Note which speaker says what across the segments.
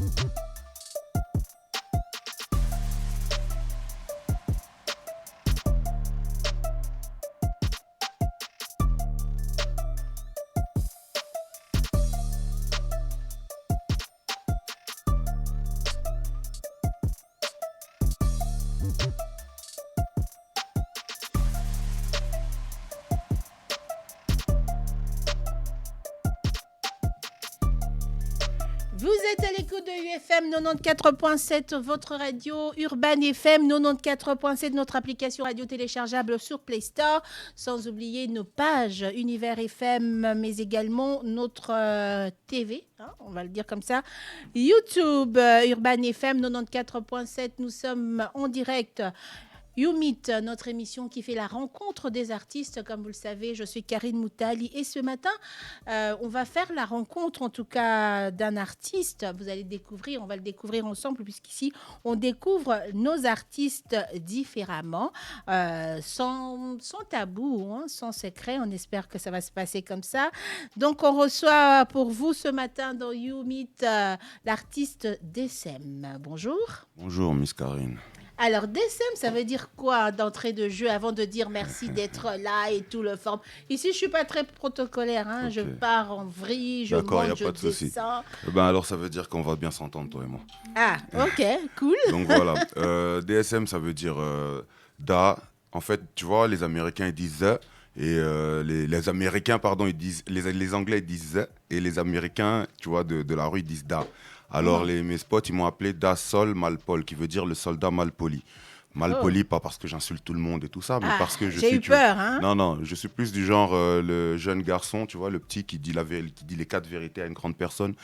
Speaker 1: Vous êtes à l'écoute de UFM 94.7, votre radio Urban FM 94.7, notre application radio téléchargeable sur Play Store, sans oublier nos pages Univers FM, mais également notre TV, on va le dire comme ça, YouTube Urban FM 94.7. Nous sommes en direct. You Meet, notre émission qui fait la rencontre des artistes. Comme vous le savez, je suis Karine Moutali et ce matin, on va faire la rencontre, en tout cas, d'un artiste. Vous allez découvrir, on va le découvrir ensemble, puisqu'ici, on découvre nos artistes différemment, sans tabou, sans secret. On espère que ça va se passer comme ça. Donc, on reçoit pour vous ce matin dans You Meet l'artiste DSM. Bonjour.
Speaker 2: Bonjour, Miss Karine.
Speaker 1: Alors, DSM, ça veut dire quoi d'entrée de jeu avant de dire merci d'être là et tout le forme? Ici, je ne suis pas très protocolaire. Okay. Je pars en vrille, je monte, je descends.
Speaker 2: Alors, ça veut dire qu'on va bien s'entendre, toi et moi.
Speaker 1: Ah, ok, cool.
Speaker 2: Donc, voilà. DSM, ça veut dire da. En fait, tu vois, les Américains, ils disent the. Et les Américains, pardon, ils disent, les Anglais, ils disent the. Et les Américains, tu vois, de la rue, ils disent da. Alors, mes spots, ils m'ont appelé Da Sol Malpol, qui veut dire le soldat malpoli. Malpoli, pas parce que j'insulte tout le monde et tout ça, mais parce que je suis...
Speaker 1: J'ai eu peur, hein.
Speaker 2: Non, je suis plus du genre le jeune garçon, tu vois, le petit qui dit les 4 vérités à une grande personne,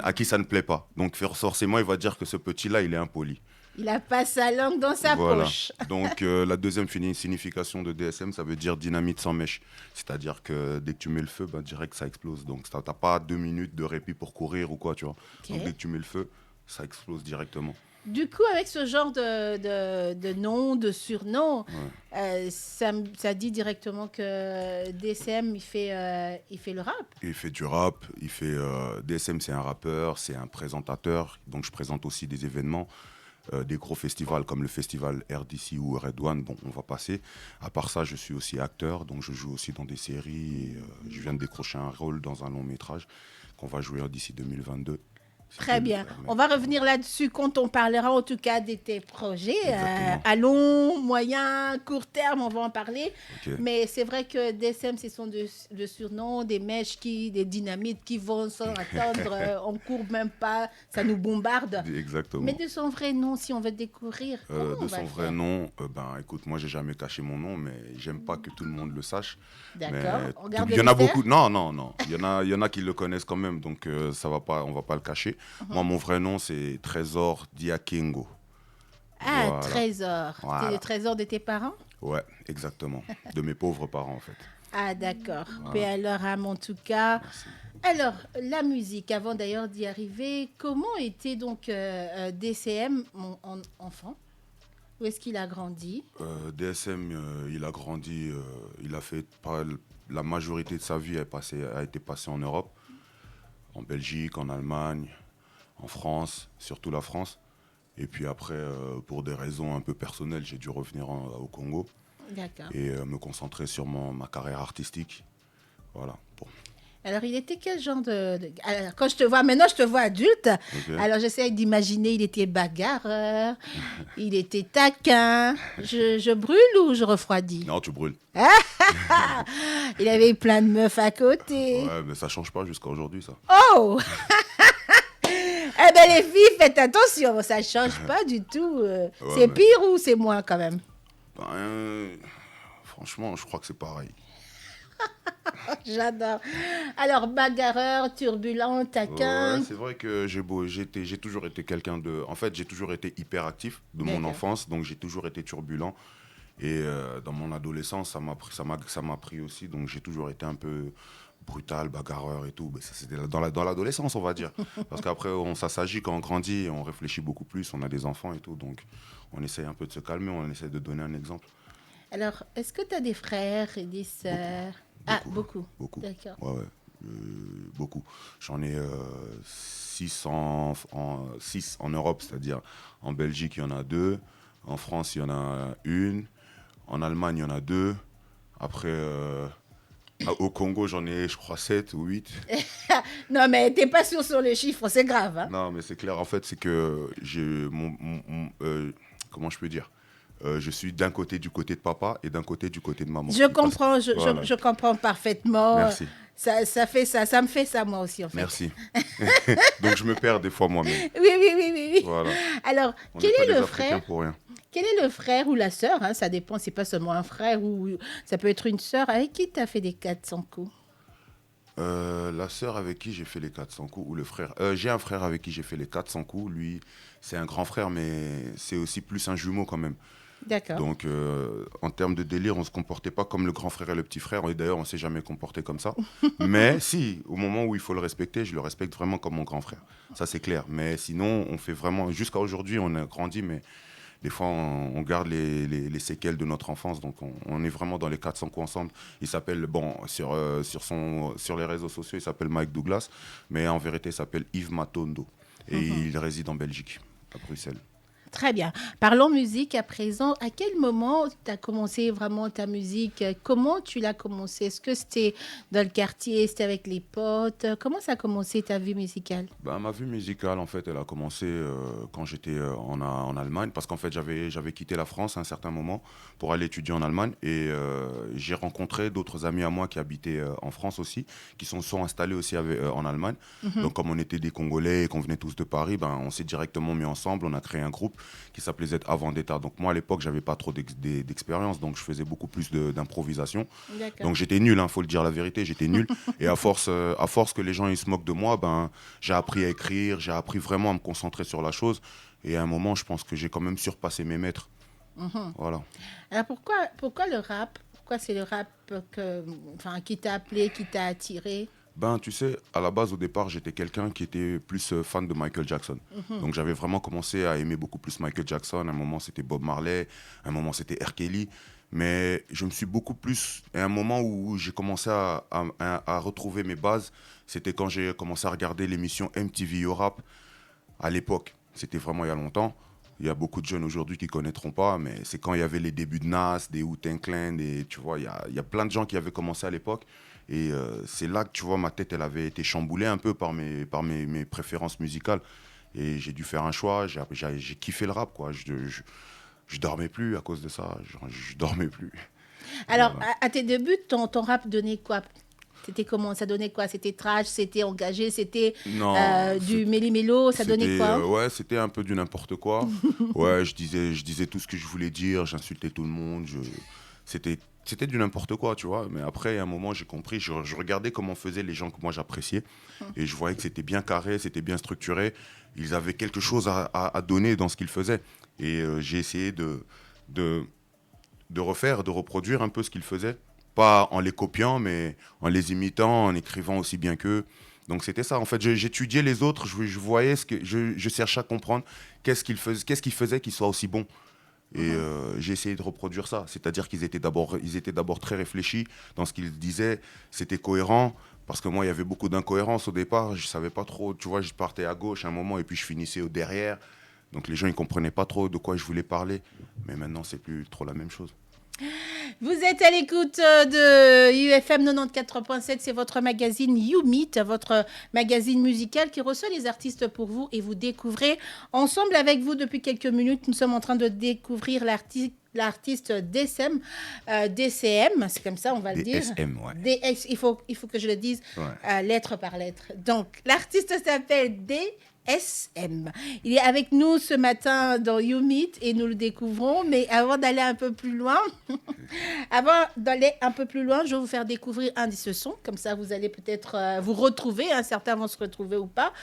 Speaker 2: à qui ça ne plaît pas. Donc, forcément, il va dire que ce petit-là, il est impoli.
Speaker 1: Il a pas sa langue dans sa poche.
Speaker 2: Donc, la deuxième signification de DSM, ça veut dire dynamite sans mèche. C'est-à-dire que dès que tu mets le feu, direct, ça explose. Donc, tu n'as pas 2 minutes de répit pour courir ou quoi, tu vois. Okay. Donc, dès que tu mets le feu, ça explose directement.
Speaker 1: Du coup, avec ce genre de nom, de surnom, ça dit directement que DSM, il fait le rap.
Speaker 2: Il fait du rap. DSM, c'est un rappeur, c'est un présentateur. Donc, je présente aussi des événements. Des gros festivals comme le festival RDC ou Red One, bon, on va passer. À part ça, je suis aussi acteur, donc je joue aussi dans des séries. Et, je viens de décrocher un rôle dans un long métrage qu'on va jouer d'ici 2022.
Speaker 1: Très bien. On va revenir là-dessus quand on parlera en tout cas de tes projets à long, moyen, court terme, on va en parler. Okay. Mais c'est vrai que DSM, ce sont le surnom, des mèches, des dynamites qui vont sans attendre, on ne court même pas, ça nous bombarde.
Speaker 2: Exactement.
Speaker 1: Mais de son vrai nom, si on veut découvrir,
Speaker 2: de son vrai nom, écoute, moi, j'ai jamais caché mon nom, mais j'aime pas que tout le monde le sache.
Speaker 1: D'accord.
Speaker 2: Il y en a beaucoup. Non. Il y en a qui le connaissent quand même, donc ça va pas, on va pas le cacher. Moi, mon vrai nom, c'est Trésor Diakingo.
Speaker 1: Ah, voilà. Trésor. Voilà. C'est le trésor de tes parents?
Speaker 2: Ouais, exactement. De mes pauvres parents, en fait.
Speaker 1: Ah, d'accord. Voilà. Paix à leur âme, en tout cas.
Speaker 2: Merci.
Speaker 1: Alors, la musique, avant d'ailleurs d'y arriver, comment était donc DSM, mon enfant? Où est-ce qu'il a grandi?
Speaker 2: DSM, il a grandi, il a fait la majorité de sa vie a été passée en Europe, en Belgique, en Allemagne, en France, surtout la France. Et puis après, pour des raisons un peu personnelles, j'ai dû revenir au Congo.
Speaker 1: D'accord.
Speaker 2: Et me concentrer sur ma carrière artistique. Voilà. Bon.
Speaker 1: Alors, il était quel genre Alors, quand je te vois, maintenant je te vois adulte, okay. Alors j'essaie d'imaginer, il était bagarreur, il était taquin. Je brûle ou je refroidis?
Speaker 2: Non, tu brûles.
Speaker 1: Il avait plein de meufs à côté.
Speaker 2: Ouais, mais ça change pas jusqu'à aujourd'hui, ça.
Speaker 1: Oh. Eh bien, les filles, faites attention, ça ne change pas du tout. C'est pire ou c'est moins quand même?
Speaker 2: Franchement, je crois que c'est pareil.
Speaker 1: J'adore. Alors, bagarreur, turbulent, taquin.
Speaker 2: Ouais, c'est vrai que j'ai toujours été quelqu'un de... En fait, j'ai toujours été hyperactif de mon enfance, donc j'ai toujours été turbulent. Et dans mon adolescence, ça m'a pris aussi, donc j'ai toujours été un peu brutal, bagarreur et tout. Mais ça, c'était dans l'adolescence, on va dire. Parce qu'après, ça s'agit quand on grandit, on réfléchit beaucoup plus, on a des enfants et tout. Donc, on essaye un peu de se calmer, on essaie de donner un exemple.
Speaker 1: Alors, est-ce que tu as des frères et des sœurs? Beaucoup.
Speaker 2: Beaucoup.
Speaker 1: D'accord.
Speaker 2: Ouais. Beaucoup. J'en ai six en Europe, c'est-à-dire en Belgique, il y en a 2. En France, il y en a 1. En Allemagne, il y en a 2. Après, au Congo, j'en ai, je crois, 7 ou 8.
Speaker 1: Non, mais t'es pas sûr sur les chiffres, c'est grave. Hein?
Speaker 2: Non, mais c'est clair. En fait, c'est que j'ai comment je peux dire, je suis d'un côté du côté de papa et d'un côté du côté de maman.
Speaker 1: Je comprends,
Speaker 2: voilà.
Speaker 1: je comprends parfaitement.
Speaker 2: Merci.
Speaker 1: Ça me fait ça moi aussi en fait.
Speaker 2: Merci. Donc je me perds des fois moi-même.
Speaker 1: Oui.
Speaker 2: Voilà.
Speaker 1: Alors,
Speaker 2: On
Speaker 1: quel
Speaker 2: n'est pas
Speaker 1: est
Speaker 2: des
Speaker 1: le
Speaker 2: Africains
Speaker 1: frère
Speaker 2: pour rien.
Speaker 1: Quel est le frère ou la sœur, hein, ça dépend, c'est pas seulement un frère ou ça peut être une sœur, avec qui tu as fait des 400 coups?
Speaker 2: La sœur avec qui j'ai fait les 400 coups, ou le frère. J'ai un frère avec qui j'ai fait les 400 coups. Lui, c'est un grand frère, mais c'est aussi plus un jumeau quand même.
Speaker 1: D'accord.
Speaker 2: Donc, en termes de délire, on ne se comportait pas comme le grand frère et le petit frère. Et d'ailleurs, on ne s'est jamais comporté comme ça. Mais si, au moment où il faut le respecter, je le respecte vraiment comme mon grand frère. Ça, c'est clair. Mais sinon, on fait vraiment... Jusqu'à aujourd'hui, on a grandi, mais des fois, on garde les séquelles de notre enfance. Donc, on est vraiment dans les 400 coups ensemble. Il s'appelle, bon, sur les réseaux sociaux, il s'appelle Mike Douglas. Mais en vérité, il s'appelle Yves Matondo. Et il réside en Belgique, à Bruxelles.
Speaker 1: Très bien. Parlons musique à présent. À quel moment tu as commencé vraiment ta musique? Comment tu l'as commencé? Est-ce que c'était dans le quartier? C'était avec les potes? Comment ça a commencé ta vie musicale?
Speaker 2: Ma vie musicale, en fait, elle a commencé quand j'étais en Allemagne. Parce qu'en fait, j'avais quitté la France à un certain moment pour aller étudier en Allemagne. Et j'ai rencontré d'autres amis à moi qui habitaient en France aussi, qui sont installés aussi en Allemagne. Donc, comme on était des Congolais et qu'on venait tous de Paris, on s'est directement mis ensemble. On a créé un groupe qui s'appelait Z Avant d'État. Donc moi à l'époque j'avais pas trop d'expérience, donc je faisais beaucoup plus d'improvisation. Donc j'étais nul, faut le dire la vérité, j'étais nul. Et à force que les gens ils se moquent de moi, j'ai appris à écrire, j'ai appris vraiment à me concentrer sur la chose. Et à un moment je pense que j'ai quand même surpassé mes maîtres. Voilà.
Speaker 1: Alors pourquoi le rap? Pourquoi c'est le rap qui t'a appelé, qui t'a attiré?
Speaker 2: Tu sais, à la base, au départ, j'étais quelqu'un qui était plus fan de Michael Jackson. Donc, j'avais vraiment commencé à aimer beaucoup plus Michael Jackson. À un moment, c'était Bob Marley. À un moment, c'était R. Kelly. Mais je me suis beaucoup plus... À un moment où j'ai commencé à retrouver mes bases, c'était quand j'ai commencé à regarder l'émission MTV Europe à l'époque. C'était vraiment il y a longtemps. Il y a beaucoup de jeunes aujourd'hui qui ne connaîtront pas, mais c'est quand il y avait les débuts de Nas, des Wu-Tang Clan, tu vois, il y a plein de gens qui avaient commencé à l'époque. Et c'est là que, tu vois, ma tête, elle avait été chamboulée un peu par mes préférences musicales. Et j'ai dû faire un choix, j'ai kiffé le rap, quoi. Je dormais plus à cause de ça, je dormais plus.
Speaker 1: Alors, voilà. À tes débuts, ton rap donnait quoi? C'était comment? Ça donnait quoi? C'était trash, c'était engagé, c'était du méli-mélo, ça donnait quoi?
Speaker 2: Ouais, c'était un peu du n'importe quoi. Ouais, je disais tout ce que je voulais dire, j'insultais tout le monde, c'était du n'importe quoi, tu vois. Mais après, à un moment, j'ai compris, je regardais comment faisaient les gens que moi j'appréciais. Et je voyais que c'était bien carré, c'était bien structuré. Ils avaient quelque chose à donner dans ce qu'ils faisaient. Et j'ai essayé de reproduire un peu ce qu'ils faisaient. Pas en les copiant, mais en les imitant, en écrivant aussi bien qu'eux. Donc c'était ça. En fait, j'étudiais les autres, je voyais je cherchais à comprendre qu'est-ce qu'ils faisaient qu'ils soient aussi bons. Et j'ai essayé de reproduire ça. C'est-à-dire qu'ils étaient d'abord très réfléchis dans ce qu'ils disaient. C'était cohérent. Parce que moi, il y avait beaucoup d'incohérences au départ. Je ne savais pas trop. Tu vois, je partais à gauche à un moment et puis je finissais au derrière. Donc les gens, ils ne comprenaient pas trop de quoi je voulais parler. Mais maintenant, c'est plus trop la même chose.
Speaker 1: Vous êtes à l'écoute de UFM 94.7, c'est votre magazine You Meet, votre magazine musical qui reçoit les artistes pour vous et vous découvrez ensemble avec vous depuis quelques minutes. Nous sommes en train de découvrir l'artiste DCM, c'est comme ça on va le dire.
Speaker 2: DSM, ouais.
Speaker 1: DS, il faut que je le dise lettre par lettre. Donc l'artiste s'appelle DSM. Il est avec nous ce matin dans You Meet et nous le découvrons. Mais avant d'aller un peu plus loin, je vais vous faire découvrir un de ce son. Comme ça, vous allez peut-être vous retrouver. Certains vont se retrouver ou pas.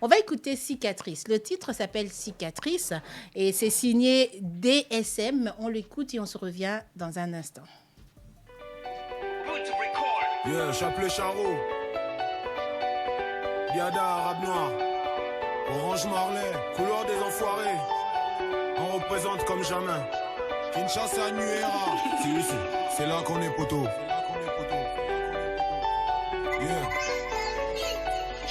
Speaker 1: On va écouter Cicatrice. Le titre s'appelle Cicatrice et c'est signé DSM. On l'écoute et on se revient dans un instant.
Speaker 3: Chapelet Charot, Biada, Arabe Noir, Orange Marley, couleur des enfoirés. On représente comme jamais. Kinshasa, Nuera. Si, c'est là qu'on est poteau.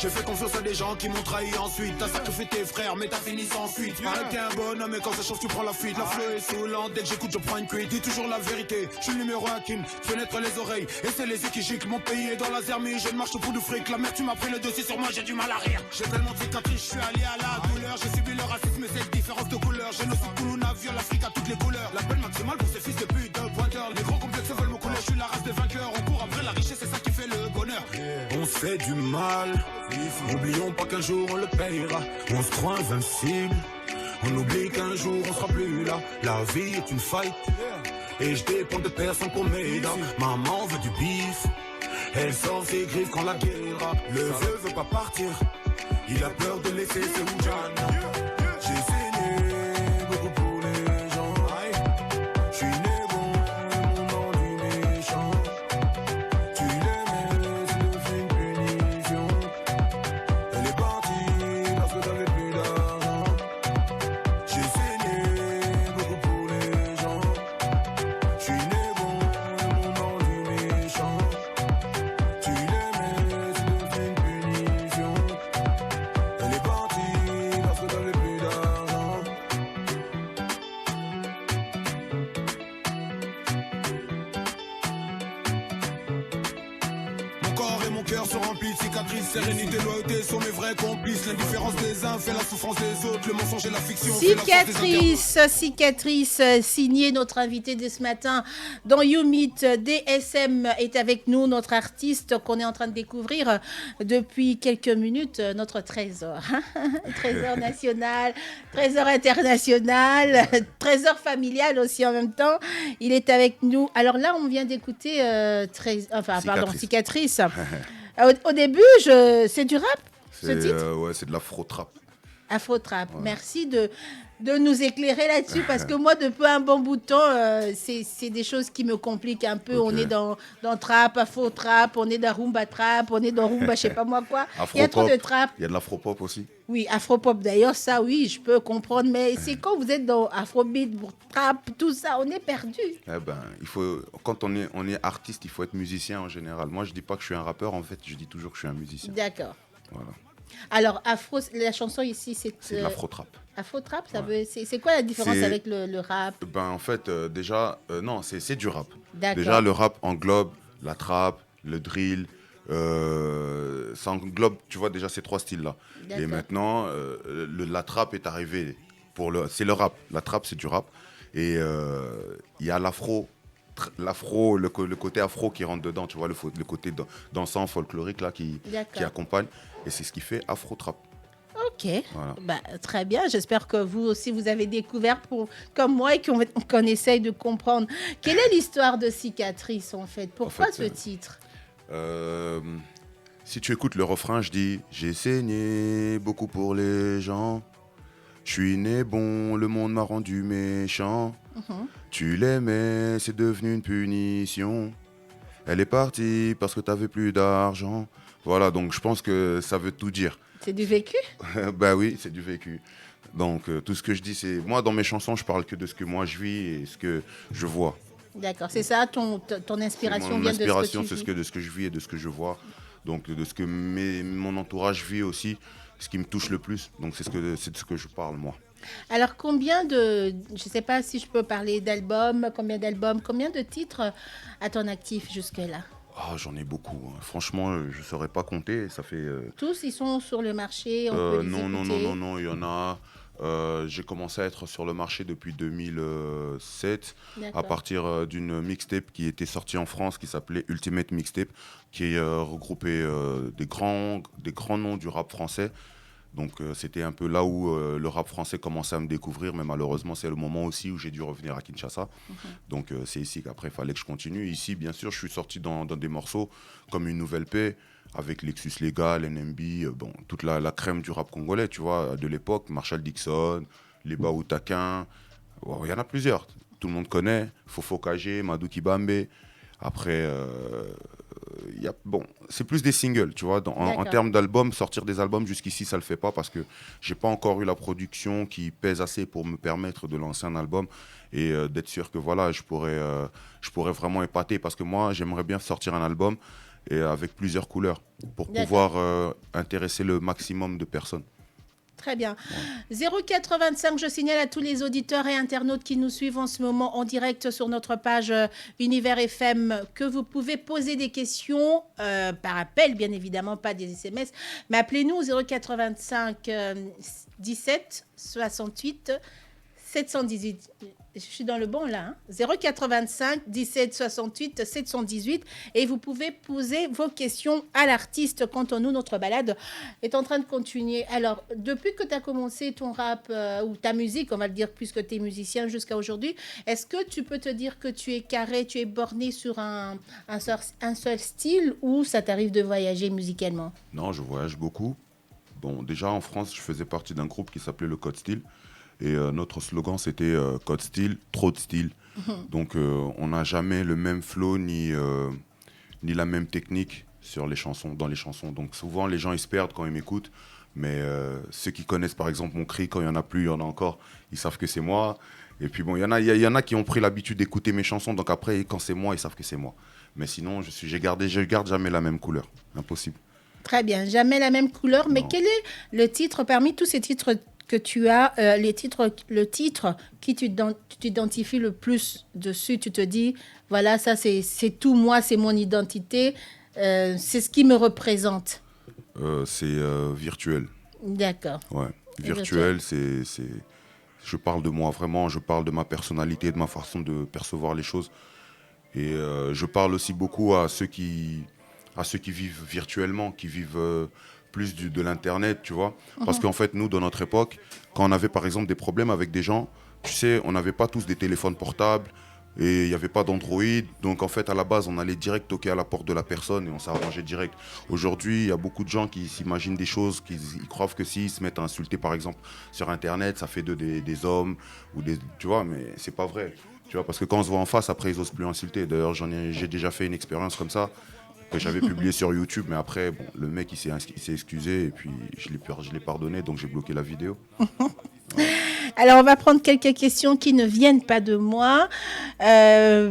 Speaker 3: J'ai fait confiance à des gens qui m'ont trahi ensuite. T'as sacrifié tes frères mais t'as fini sans suite. Pareil que t'es un bonhomme et quand ça chauffe tu prends la fuite. La flow est saoulante, dès que j'écoute je prends une cuite. Dis toujours la vérité, je suis le numéro 1 qui me fait naître les oreilles. Et c'est les yeux qui giclent, mon pays est dans la zermie. Je ne marche au bout du fric, la mère tu m'as pris le dossier sur moi, j'ai du mal à rire. J'ai tellement de cicatrices, je suis allié à la douleur. J'ai subi le racisme et cette différence de couleur. Génocide Koulouna viole l'Afrique à toutes les couleurs. La peine maximale pour ces fils de pute, de pointeurs. Les gros complexes veulent me couler, je suis la race des vainqueurs. On court après la richesse, c'est ça qui fait le bonheur. On se fait du mal, n'oublions pas qu'un jour on le payera. On se croit invincible, on oublie qu'un jour on sera plus là. La vie est une fight, et je dépends de personne pour m'aider. Maman veut du bif, elle sort ses griffes quand la guerre. Le vieux veut pas partir, il a peur de laisser ses Oujana. J'ai saigné beaucoup pour les gens. Je suis né bon, mon nom du méchant. Tu l'aimais, c'est devenu une punition. Elle est partie parce que t'avais plus d'argent. J'ai saigné beaucoup pour les gens. Je suis né bon, mon nom du méchant. Tu l'aimais, c'est devenu une punition. Elle est partie parce que t'avais plus d'argent. Mon corps et mon cœur sont remplis de cicatrices. Sérénité, loyauté sont mes vrais complices. L'indifférence des uns fait la souffrance des autres. Le mensonge et la fiction fait la force des
Speaker 1: Cicatrice, signé notre invité de ce matin dans You Meet. DSM est avec nous, notre artiste qu'on est en train de découvrir depuis quelques minutes, notre trésor. Trésor national, trésor international, trésor familial aussi en même temps. Il est avec nous. Alors là, on vient d'écouter Cicatrice. Au début, c'est du rap, ce titre?
Speaker 2: Ouais, c'est de l'afro-trap.
Speaker 1: Afro-trap.
Speaker 2: Ouais.
Speaker 1: Merci de nous éclairer là-dessus parce que moi, depuis un bon bout de temps, c'est des choses qui me compliquent un peu.
Speaker 2: Okay.
Speaker 1: On est dans trap, afro-trap, on est dans rumba trap, on est dans rumba, je sais pas moi quoi. Il y a trop de trap.
Speaker 2: Il y a de l'afro-pop aussi.
Speaker 1: Oui, afro-pop d'ailleurs, ça oui, je peux comprendre. Mais c'est quand vous êtes dans afrobeat, trap, tout ça, on est perdu.
Speaker 2: Eh ben, quand on est artiste, il faut être musicien en général. Moi, je dis pas que je suis un rappeur, en fait, je dis toujours que je suis un musicien.
Speaker 1: D'accord.
Speaker 2: Voilà.
Speaker 1: Alors, la chanson ici, c'est
Speaker 2: de l'afro-trap.
Speaker 1: Afro-trap,
Speaker 2: Ouais.
Speaker 1: c'est quoi la différence avec le rap?
Speaker 2: Ben, en fait, déjà, non, c'est du rap.
Speaker 1: D'accord.
Speaker 2: Déjà, le rap englobe la trap, le drill. Ça englobe, tu vois, déjà ces trois styles-là.
Speaker 1: D'accord.
Speaker 2: Et maintenant, la trap est arrivée. C'est le rap. La trap, c'est du rap. Et il y a l'afro, le côté afro qui rentre dedans, tu vois, le côté dansant, folklorique là, qui accompagne. Et c'est ce qui fait afro-trap.
Speaker 1: Ok,
Speaker 2: Voilà.
Speaker 1: bah, très bien. J'espère que vous aussi, vous avez découvert comme moi et qu'on essaye de comprendre. Quelle est l'histoire de Cicatrice en fait? Pourquoi ce titre?
Speaker 2: Si tu écoutes le refrain, je dis « J'ai saigné beaucoup pour les gens. Je suis né bon, le monde m'a rendu méchant. Tu l'aimais, c'est devenu une punition. Elle est partie parce que t'avais plus d'argent. » Voilà, donc je pense que ça veut tout dire.
Speaker 1: C'est du vécu?
Speaker 2: Bah oui, c'est du vécu. Donc tout ce que je dis, c'est... Moi, dans mes chansons, je parle que de ce que moi je vis et ce que je vois.
Speaker 1: D'accord, c'est ça, ton inspiration vient de ce que tu vis.
Speaker 2: De ce que je vis et de ce que je vois. Donc de ce que mon entourage vit aussi, ce qui me touche le plus. Donc c'est de ce que je parle, moi.
Speaker 1: Alors combien je ne sais pas si je peux parler d'albums, combien de titres à ton actif jusque-là?
Speaker 2: Oh, j'en ai beaucoup. Franchement, je ne saurais pas compter. Ça fait...
Speaker 1: Tous, ils sont sur le marché, on peut les écouter.
Speaker 2: Non, il y en a... j'ai commencé à être sur le marché depuis 2007 à partir d'une mixtape qui était sortie en France qui s'appelait Ultimate Mixtape, qui regroupait des grands noms du rap français. Donc c'était un peu là où le rap français commençait à me découvrir, mais malheureusement c'est le moment aussi où j'ai dû revenir à Kinshasa. Donc c'est ici qu'après il fallait que je continue. Ici bien sûr je suis sorti dans des morceaux comme Une Nouvelle Paix, avec Lexus Legal, NMB, bon, toute la crème du rap congolais, tu vois, de l'époque, Marshall Dixon, Les Baoutaquins, il y en a plusieurs, tout le monde connaît, Fofo Kagé, Madou Kibambe. Après, c'est plus des singles, tu vois. En termes d'albums, sortir des albums jusqu'ici, ça le fait pas parce que j'ai pas encore eu la production qui pèse assez pour me permettre de lancer un album et d'être sûr que voilà, je pourrais vraiment épater parce que moi, j'aimerais bien sortir un album et avec plusieurs couleurs pour pouvoir intéresser le maximum de personnes.
Speaker 1: Très bien. 085, je signale à tous les auditeurs et internautes qui nous suivent en ce moment en direct sur notre page Univers FM que vous pouvez poser des questions par appel, bien évidemment, pas des SMS, mais appelez-nous 085 17 68 718. Je suis dans le bon là. 085 17 68 718. Et vous pouvez poser vos questions à l'artiste. Quant à nous, notre balade est en train de continuer. Alors, depuis que tu as commencé ton rap ou ta musique, on va le dire, puisque tu es musicien jusqu'à aujourd'hui, est-ce que tu peux te dire que tu es carré, tu es borné sur un seul style ou ça t'arrive de voyager musicalement?
Speaker 2: Non, je voyage beaucoup. Bon, déjà en France, je faisais partie d'un groupe qui s'appelait le Code Style. Et notre slogan, c'était Code Style, trop de style. Donc, on n'a jamais le même flow ni la même technique sur les chansons, dans les chansons. Donc, souvent, les gens, ils se perdent quand ils m'écoutent. Mais ceux qui connaissent, par exemple, mon cri, quand il n'y en a plus, il y en a encore, ils savent que c'est moi. Et puis, bon, il y en a qui ont pris l'habitude d'écouter mes chansons. Donc, après, quand c'est moi, ils savent que c'est moi. Mais sinon, je garde jamais la même couleur. Impossible.
Speaker 1: Très bien, jamais la même couleur. Mais quel est le titre, parmi tous ces titres que tu as, le titre qui tu t'identifies le plus dessus, tu te dis, voilà, ça c'est tout moi, c'est mon identité, c'est ce qui me représente.
Speaker 2: C'est virtuel.
Speaker 1: D'accord.
Speaker 2: Ouais, virtuel, c'est je parle de moi vraiment, je parle de ma personnalité, de ma façon de percevoir les choses. Et je parle aussi beaucoup à ceux qui vivent virtuellement, qui vivent plus de l'internet, tu vois. Parce qu'en fait, nous, dans notre époque, quand on avait par exemple des problèmes avec des gens, tu sais, on n'avait pas tous des téléphones portables et il n'y avait pas d'Android. Donc en fait, à la base, on allait direct toquer à la porte de la personne et on s'arrangeait direct. Aujourd'hui, il y a beaucoup de gens qui s'imaginent des choses, ils croient que s'ils se mettent à insulter par exemple sur internet, ça fait des hommes ou des, tu vois, mais c'est pas vrai. Tu vois, parce que quand on se voit en face, après, ils osent plus insulter. D'ailleurs, j'ai déjà fait une expérience comme ça que j'avais publié sur YouTube, mais après, bon, le mec, il s'est excusé et puis je l'ai pardonné, donc j'ai bloqué la vidéo.
Speaker 1: Alors, on va prendre quelques questions qui ne viennent pas de moi. DSM,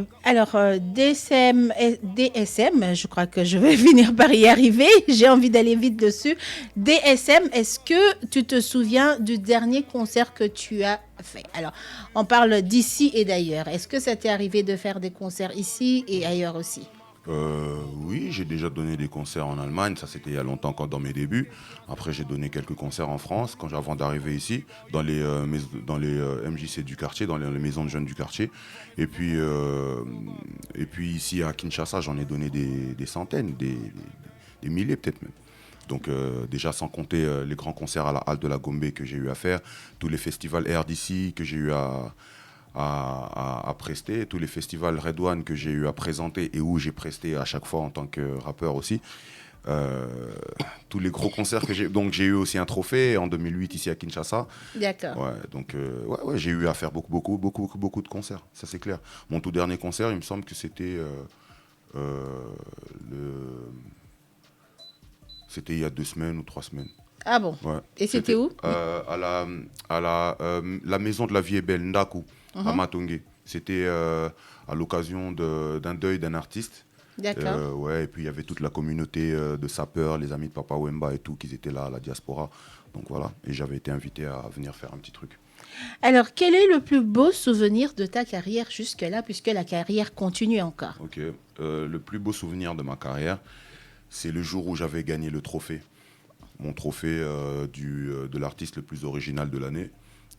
Speaker 1: je crois que je vais finir par y arriver. J'ai envie d'aller vite dessus. DSM, est-ce que tu te souviens du dernier concert que tu as fait? Alors, on parle d'ici et d'ailleurs. Est-ce que ça t'est arrivé de faire des concerts ici et ailleurs aussi?
Speaker 2: Oui, j'ai déjà donné des concerts en Allemagne, ça c'était il y a longtemps, quand dans mes débuts. Après, j'ai donné quelques concerts en France avant d'arriver ici, dans les MJC du quartier, dans les maisons de jeunes du quartier. Et puis ici à Kinshasa, j'en ai donné des centaines, des milliers peut-être même. Donc déjà sans compter les grands concerts à la halle de la Gombe que j'ai eu à faire, tous les festivals RDC que j'ai eu à prester, tous les festivals Red One que j'ai eu à présenter et où j'ai presté à chaque fois en tant que rappeur aussi. Tous les gros concerts que j'ai... Donc j'ai eu aussi un trophée en 2008 ici à Kinshasa.
Speaker 1: D'accord.
Speaker 2: Ouais, donc j'ai eu à faire beaucoup de concerts, ça c'est clair. Mon tout dernier concert, il me semble que c'était c'était il y a 2 semaines ou 3 semaines.
Speaker 1: Ah bon?
Speaker 2: Ouais.
Speaker 1: Et c'était où?
Speaker 2: À la maison de la vie est belle, Ndaku, à Matongé. C'était à l'occasion d'un deuil d'un artiste.
Speaker 1: D'accord.
Speaker 2: Ouais, et puis il y avait toute la communauté de sapeurs, les amis de Papa Wemba et tout, qui étaient là, la diaspora. Donc voilà, et j'avais été invité à venir faire un petit truc.
Speaker 1: Alors, quel est le plus beau souvenir de ta carrière jusque-là, puisque la carrière continue encore?
Speaker 2: Ok, le plus beau souvenir de ma carrière, c'est le jour où j'avais gagné le trophée. Mon trophée de l'artiste le plus original de l'année.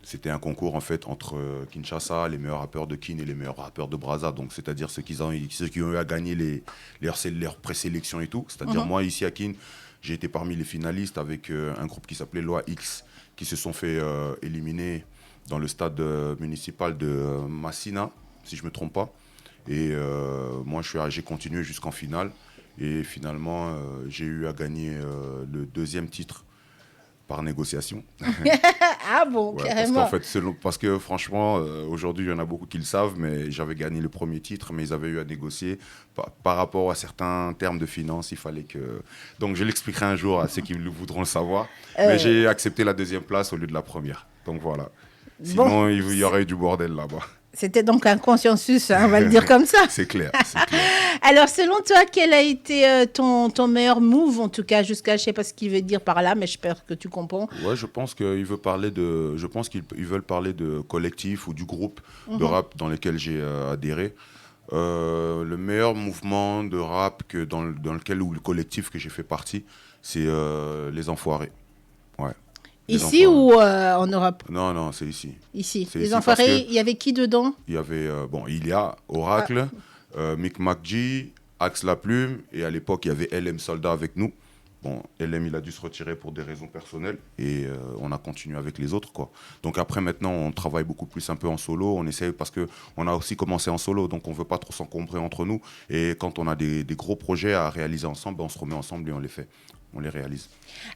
Speaker 2: C'était un concours en fait entre Kinshasa, les meilleurs rappeurs de Kin et les meilleurs rappeurs de Brazza. Donc c'est-à-dire ceux qui ont eu à gagner leurs présélections et tout. C'est-à-dire moi ici à Kin, j'ai été parmi les finalistes avec un groupe qui s'appelait Loi X, qui se sont fait éliminer dans le stade municipal de Massina, si je ne me trompe pas. Et moi j'ai continué jusqu'en finale. Et finalement, j'ai eu à gagner le 2e titre par négociation.
Speaker 1: Ah bon,
Speaker 2: ouais,
Speaker 1: carrément.
Speaker 2: parce que franchement, aujourd'hui, il y en a beaucoup qui le savent, mais j'avais gagné le 1er titre, mais ils avaient eu à négocier par rapport à certains termes de finances. Il fallait que... Donc, je l'expliquerai un jour à ceux qui voudront le savoir. Mais j'ai accepté la 2e place au lieu de la 1re. Donc, voilà. Sinon, bon, il y aurait eu du bordel là-bas.
Speaker 1: C'était donc un consensus, hein, on va le dire comme ça.
Speaker 2: C'est clair, c'est clair.
Speaker 1: Alors, selon toi, quel a été ton meilleur move, en tout cas, jusqu'à, je ne sais pas ce qu'il veut dire par là, mais j'espère que tu comprends.
Speaker 2: Ouais, je pense qu'ils veulent parler de collectif ou du groupe de rap dans lequel j'ai adhéré. Le meilleur mouvement de rap dans lequel ou le collectif que j'ai fait partie, c'est Les Enfoirés. Ouais.
Speaker 1: Ici ou en Europe?
Speaker 2: Non, c'est ici.
Speaker 1: Ici.
Speaker 2: C'est
Speaker 1: Les
Speaker 2: ici
Speaker 1: Enfoirés, il y avait qui dedans?
Speaker 2: Il y a Oracle, Mick McG, Axe La Plume, et à l'époque, il y avait LM Soldat avec nous. Bon, LM, il a dû se retirer pour des raisons personnelles et on a continué avec les autres, quoi. Donc après, maintenant, on travaille beaucoup plus un peu en solo. On essaie parce qu'on a aussi commencé en solo, donc on ne veut pas trop s'encombrer entre nous. Et quand on a des gros projets à réaliser ensemble, on se remet ensemble et on les fait. On les réalise.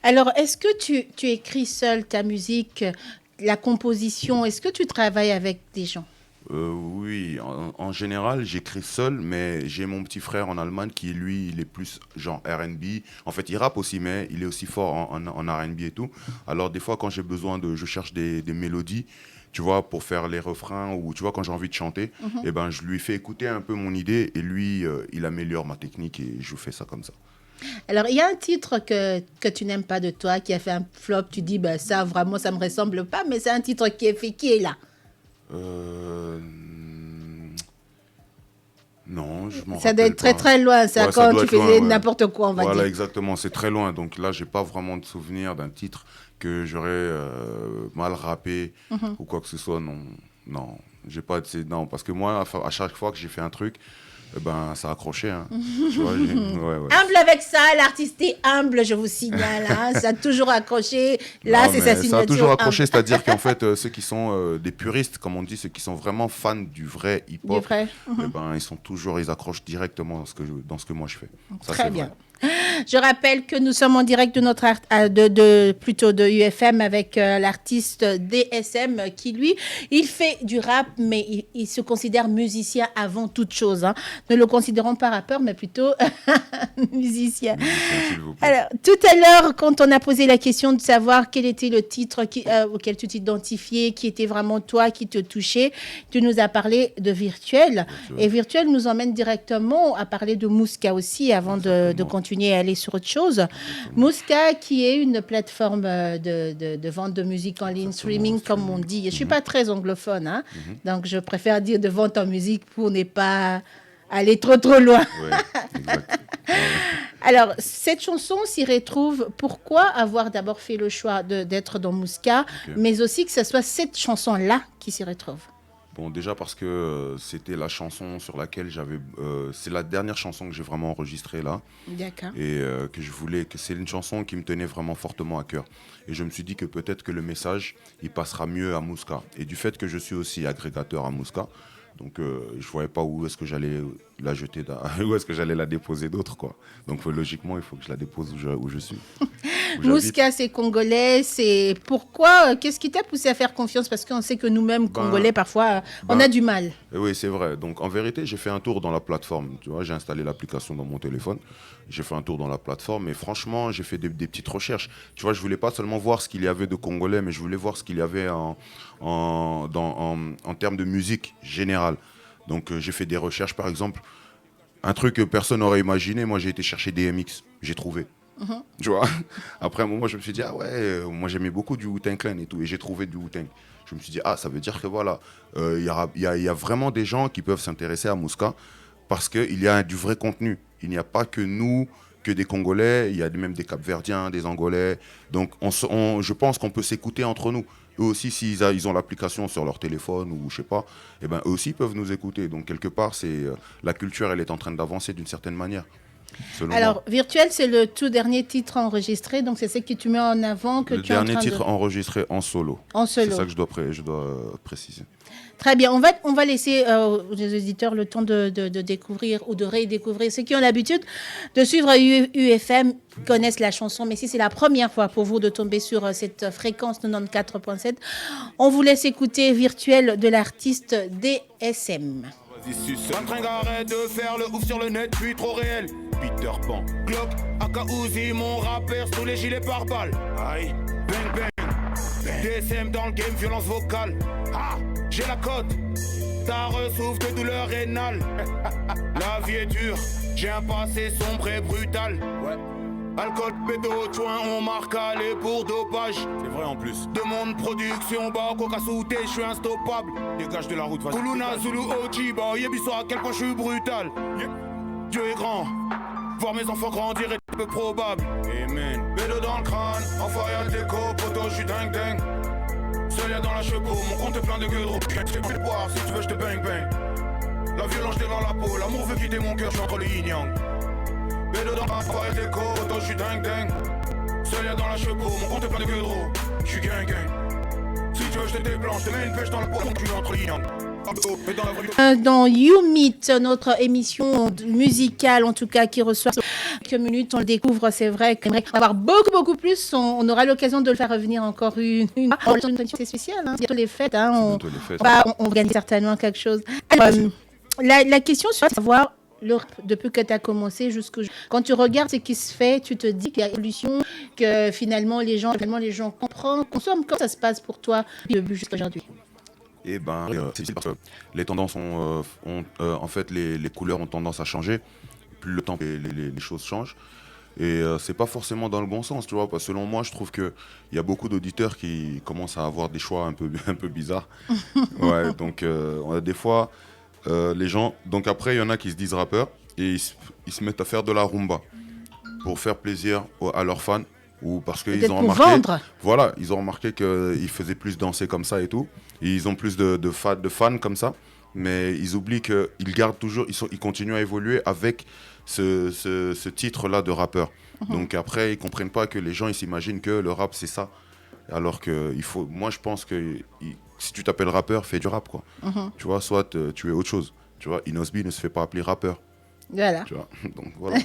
Speaker 1: Alors, est-ce que tu écris seul ta musique, la composition? Est-ce que tu travailles avec des gens?
Speaker 2: Oui, en général, j'écris seul, mais j'ai mon petit frère en Allemagne qui, lui, il est plus genre R&B. En fait, il rappe aussi, mais il est aussi fort en R&B et tout. Alors, des fois, quand j'ai besoin je cherche des mélodies, tu vois, pour faire les refrains, ou tu vois, quand j'ai envie de chanter, eh ben, je lui fais écouter un peu mon idée, et lui, il améliore ma technique, et je fais ça comme ça.
Speaker 1: Alors, il y a un titre que tu n'aimes pas de toi, qui a fait un flop, tu dis, bah, ça, vraiment, ça ne me ressemble pas, mais c'est un titre qui est là.
Speaker 2: Non, je m'en rappelle pas.
Speaker 1: Ça doit être très très loin, ça, quand tu faisais n'importe quoi, on va dire.
Speaker 2: Voilà, exactement, c'est très loin. Donc là, j'ai pas vraiment de souvenir d'un titre que j'aurais mal rappé ou quoi que ce soit. Non, j'ai pas non, parce que moi, à chaque fois que j'ai fait un truc, ben, ça a accroché. Hein. Tu vois,
Speaker 1: Humble avec ça, l'artiste est humble, je vous signale. Hein, ça a toujours accroché. Là, c'est sa signature.
Speaker 2: Ça a toujours accroché, c'est-à-dire qu'en fait, ceux qui sont des puristes, comme on dit, ceux qui sont vraiment fans du vrai hip-hop, ben, ils accrochent directement dans ce que moi je fais. Ça,
Speaker 1: très bien. Je rappelle que nous sommes en direct de UFM avec l'artiste DSM qui, lui, il fait du rap, mais il se considère musicien avant toute chose. Hein. Ne le considérons pas rappeur, mais plutôt musicien.
Speaker 2: S'il vous plaît.
Speaker 1: Alors, tout à l'heure, quand on a posé la question de savoir quel était le titre auquel tu t'identifiais, qui était vraiment toi, qui te touchait, tu nous as parlé de Virtuel. Et Virtuel nous emmène directement à parler de Mouska aussi, avant de continuer à aller sur autre chose. Mouska, qui est une plateforme de vente de musique en ligne, streaming, comme on dit. Je ne suis pas très anglophone, hein, donc je préfère dire de vente en musique pour ne pas aller trop loin.
Speaker 2: Oui, exact.
Speaker 1: Alors, cette chanson s'y retrouve. Pourquoi avoir d'abord fait le choix d'être dans Mouska, mais aussi que ce soit cette chanson-là qui s'y retrouve?
Speaker 2: Bon, déjà parce que c'était la chanson sur laquelle c'est la dernière chanson que j'ai vraiment enregistrée là.
Speaker 1: D'accord.
Speaker 2: Et que c'est une chanson qui me tenait vraiment fortement à cœur. Et je me suis dit que peut-être que le message, il passera mieux à Mouska. Et du fait que je suis aussi agrégateur à Mouska, donc je ne voyais pas où est-ce que j'allais la jeter, où est-ce que j'allais la déposer d'autre, quoi. Donc logiquement, il faut que je la dépose où je suis.
Speaker 1: Mouska, c'est congolais, c'est pourquoi? Qu'est-ce qui t'a poussé à faire confiance? Parce qu'on sait que nous-mêmes, congolais, parfois, on a du mal.
Speaker 2: Oui, c'est vrai. Donc en vérité, j'ai fait un tour dans la plateforme. Tu vois, j'ai installé l'application dans mon téléphone. J'ai fait un tour dans la plateforme et franchement, j'ai fait des petites recherches. Tu vois, je voulais pas seulement voir ce qu'il y avait de congolais, mais je voulais voir ce qu'il y avait en termes de musique générale. Donc j'ai fait des recherches, par exemple, un truc que personne n'aurait imaginé. Moi, j'ai été chercher DMX, j'ai trouvé. Tu vois, après un moment, je me suis dit, ah ouais, moi j'aimais beaucoup du Wu-Tang Clan et tout, et j'ai trouvé du Wu-Tang. Je me suis dit, ah, ça veut dire que voilà, il y a vraiment des gens qui peuvent s'intéresser à Mouska parce qu'il y a du vrai contenu. Il n'y a pas que nous, que des Congolais, il y a même des Cap-Verdiens, des Angolais. Donc je pense qu'on peut s'écouter entre nous. Eux aussi, s'ils ont l'application sur leur téléphone ou je sais pas, eh ben, eux aussi peuvent nous écouter. Donc quelque part, la culture, elle est en train d'avancer d'une certaine manière.
Speaker 1: Alors, Virtuel, c'est le tout dernier titre enregistré, donc c'est ce que tu mets en avant.
Speaker 2: Le dernier titre enregistré en solo.
Speaker 1: En solo.
Speaker 2: C'est ça que je dois préciser.
Speaker 1: Très bien, on va laisser aux auditeurs le temps de découvrir ou de redécouvrir. Ceux qui ont l'habitude de suivre UFM connaissent la chanson, mais si c'est la première fois pour vous de tomber sur cette fréquence 94.7, on vous laisse écouter Virtuel de l'artiste DSM.
Speaker 3: Pas de tringue, arrête de faire le ouf sur le net, puis trop réel. Peter Pan, Glock, Aka Uzi, mon rappeur, sous les gilets par balles. Aïe, bang bang, DSM dans le game, violence vocale. Ah, j'ai la cote, ça ressouffle de douleur rénale. La vie est dure, j'ai un passé sombre et brutal. Ouais. Alcool, pédo, joint, on marque aller pour dopage. C'est vrai en plus. Demande production, bah, coca sauté, je suis instoppable. Dégage de la route, vas-y. Kuluna, Zulu, Oji, bah, Yebiso, à quel point je suis brutal. Yeah. Dieu est grand, voir mes enfants grandir est peu probable. Amen. Pédo dans le crâne, enfoiré déco, poto, je suis dingue dingue. Seul y'a dans la chevaux, mon compte est plein de gueules. Je vais boire, si tu veux, je te bang bang. La violence t'es dans la peau, l'amour veut quitter mon cœur, je suis entre le yin-yang. Bédo dans ma forêt déco, auto j'suis dingue dingue. Seul y'a dans la chevaux, mon compte est plein de gueules. J'suis gang gang. Si tu veux, je te déblanche, je te mets une pêche dans la peau, je suis entre le yin-yang.
Speaker 1: Dans You Meet, notre émission musicale, en tout cas, qui reçoit quelques minutes, on le découvre, c'est vrai qu'on aimerait avoir beaucoup plus. On aura l'occasion de le faire revenir encore une fois. C'est spécial, hein. Bientôt les fêtes, hein. On organise certainement quelque chose. La question, c'est de savoir, depuis que tu as commencé quand tu regardes ce qui se fait, tu te dis qu'il y a une évolution, que finalement les gens comprennent, consomment. Comment ça se passe pour toi depuis jusqu'à aujourd'hui?
Speaker 2: Eh ben, c'est difficile parce que les tendances en fait, les couleurs ont tendance à changer. Plus le temps, les choses changent. Et c'est pas forcément dans le bon sens, tu vois. Parce que selon moi, je trouve qu'il y a beaucoup d'auditeurs qui commencent à avoir des choix un peu bizarres. Ouais, donc des fois, les gens... Donc après, il y en a qui se disent rappeurs et ils se mettent à faire de la rumba pour faire plaisir à leurs fans. Ou parce qu'ils ont remarqué, voilà, ils ont remarqué qu'ils faisaient plus danser comme ça et tout. Et ils ont plus de fans comme ça. Mais ils oublient qu'ils gardent toujours, ils continuent à évoluer avec ce titre-là de rappeur. Donc après, ils comprennent pas que les gens, ils s'imaginent que le rap, c'est ça. Alors que moi, je pense que si tu t'appelles rappeur, fais du rap, quoi. Tu vois, soit tu es autre chose. Tu vois, Inosby ne se fait pas appeler rappeur.
Speaker 1: Voilà.
Speaker 2: Tu vois, donc voilà.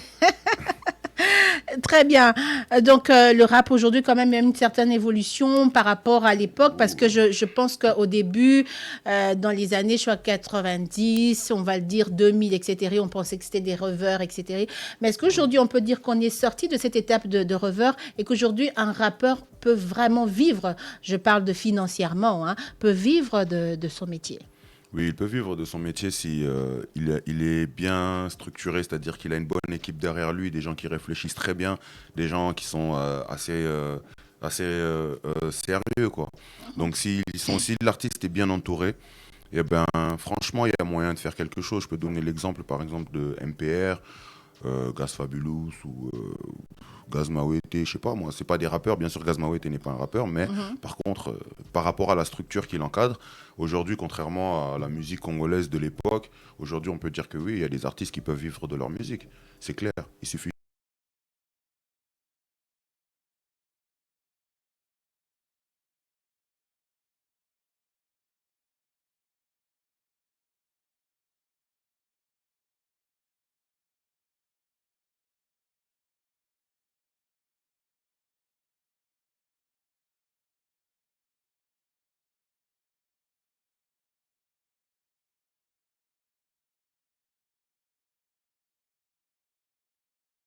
Speaker 1: Très bien. Donc, le rap aujourd'hui, quand même, il y a une certaine évolution par rapport à l'époque, parce que je pense qu'au début, dans les années, je crois, 90, on va le dire 2000, etc., on pensait que c'était des reveurs, etc. Mais est-ce qu'aujourd'hui, on peut dire qu'on est sorti de cette étape de reveur et qu'aujourd'hui, un rappeur peut vraiment vivre, je parle de financièrement, hein, peut vivre de son métier?
Speaker 2: Oui, il peut vivre de son métier si il est bien structuré, c'est-à-dire qu'il a une bonne équipe derrière lui, des gens qui réfléchissent très bien, des gens qui sont assez sérieux, quoi. Donc si l'artiste est bien entouré, eh ben, franchement, il y a moyen de faire quelque chose. Je peux donner l'exemple, par exemple, de MPR, Gaz Fabulous ou Gaz Mawete, je sais pas moi, c'est pas des rappeurs, bien sûr Gaz Mawete n'est pas un rappeur, mais par contre, par rapport à la structure qui l'encadre, aujourd'hui, contrairement à la musique congolaise de l'époque, aujourd'hui on peut dire que oui, il y a des artistes qui peuvent vivre de leur musique, c'est clair, il suffit.